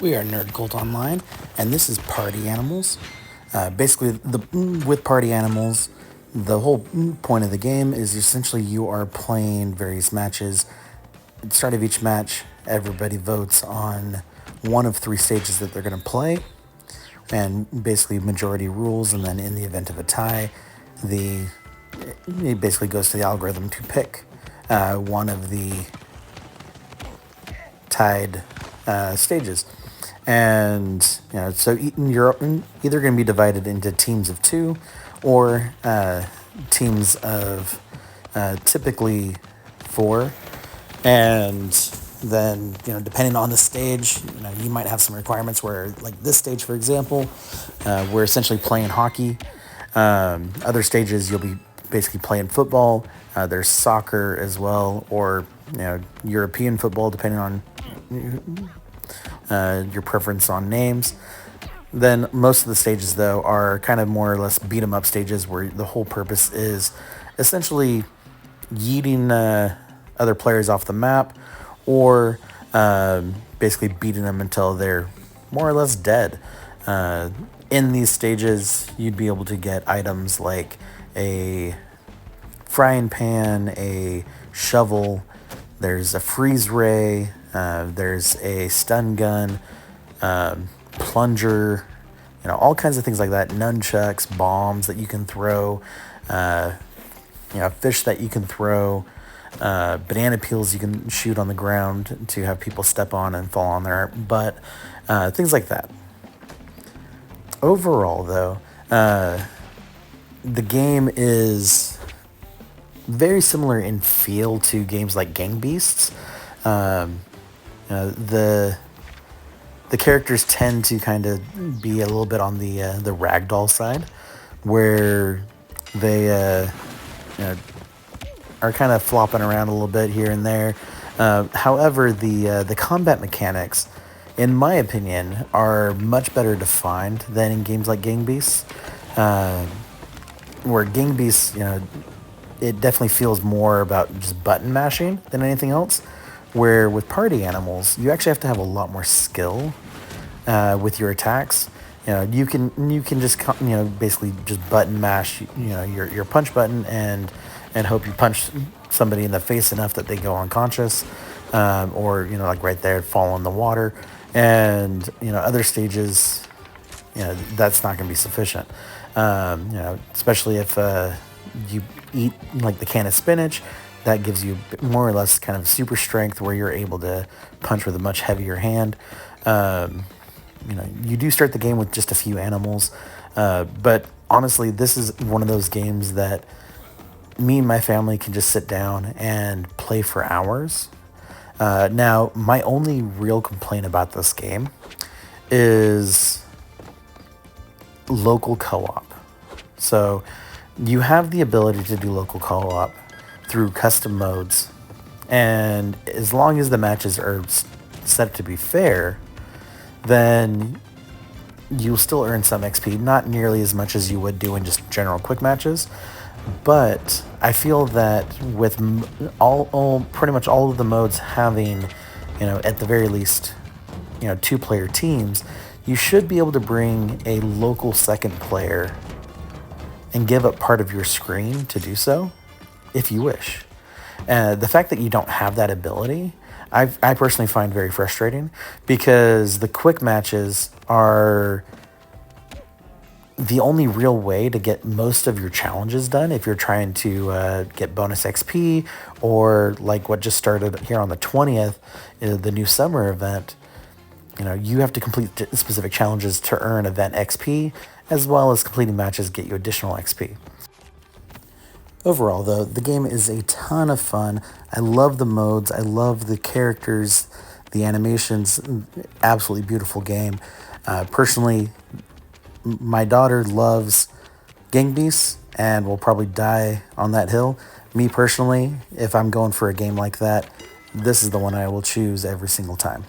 We are Nerd Cult Online, and this is Party Animals. With Party Animals, the whole point of the game is essentially you are playing various matches. At the start of each match, everybody votes on one of three stages that they're going to play, and basically majority rules. And then in the event of a tie, it basically goes to the algorithm to pick one of the tied stages. And so you're either going to be divided into teams of two or teams of typically four. And then, depending on the stage, you might have some requirements where, like this stage, for example, we're essentially playing hockey. Other stages, you'll be basically playing football. There's soccer as well, or, European football, depending on your preference on names. Then most of the stages, though, are kind of more or less beat 'em up stages where the whole purpose is essentially yeeting other players off the map, or basically beating them until they're more or less dead. In these stages, you'd be able to get items like a frying pan, a shovel, there's a freeze ray, there's a stun gun, plunger, all kinds of things like that. Nunchucks, bombs that you can throw, fish that you can throw, banana peels you can shoot on the ground to have people step on and fall on their butt, things like that. Overall, though, the game is very similar in feel to games like Gang Beasts. The characters tend to kind of be a little bit on the ragdoll side, where they are kind of flopping around a little bit here and there. However, the combat mechanics, in my opinion, are much better defined than in games like Gang Beasts. Where Gang Beasts, it definitely feels more about just button mashing than anything else. Where with Party Animals, you actually have to have a lot more skill with your attacks. You can just basically just button mash your punch button and hope you punch somebody in the face enough that they go unconscious, or like right there, fall in the water. And other stages, that's not going to be sufficient. Especially if you eat like the can of spinach, that gives you more or less kind of super strength where you're able to punch with a much heavier hand. You do start the game with just a few animals, but honestly, this is one of those games that me and my family can just sit down and play for hours. Now, my only real complaint about this game is local co-op. So you have the ability to do local co-op through custom modes, and as long as the matches are set to be fair, then you'll still earn some XP, not nearly as much as you would do in just general quick matches. But I feel that with pretty much all of the modes having, at the very least, 2-player teams, you should be able to bring a local second player and give up part of your screen to do so, if you wish. The fact that you don't have that ability, I personally find very frustrating, because the quick matches are the only real way to get most of your challenges done if you're trying to get bonus XP, or like what just started here on the 20th, the new summer event. You have to complete specific challenges to earn event XP, as well as completing matches get you additional XP. Overall, though, the game is a ton of fun. I love the modes. I love the characters, the animations. Absolutely beautiful game. Personally, my daughter loves Gang Beasts and will probably die on that hill. Me personally, if I'm going for a game like that, this is the one I will choose every single time.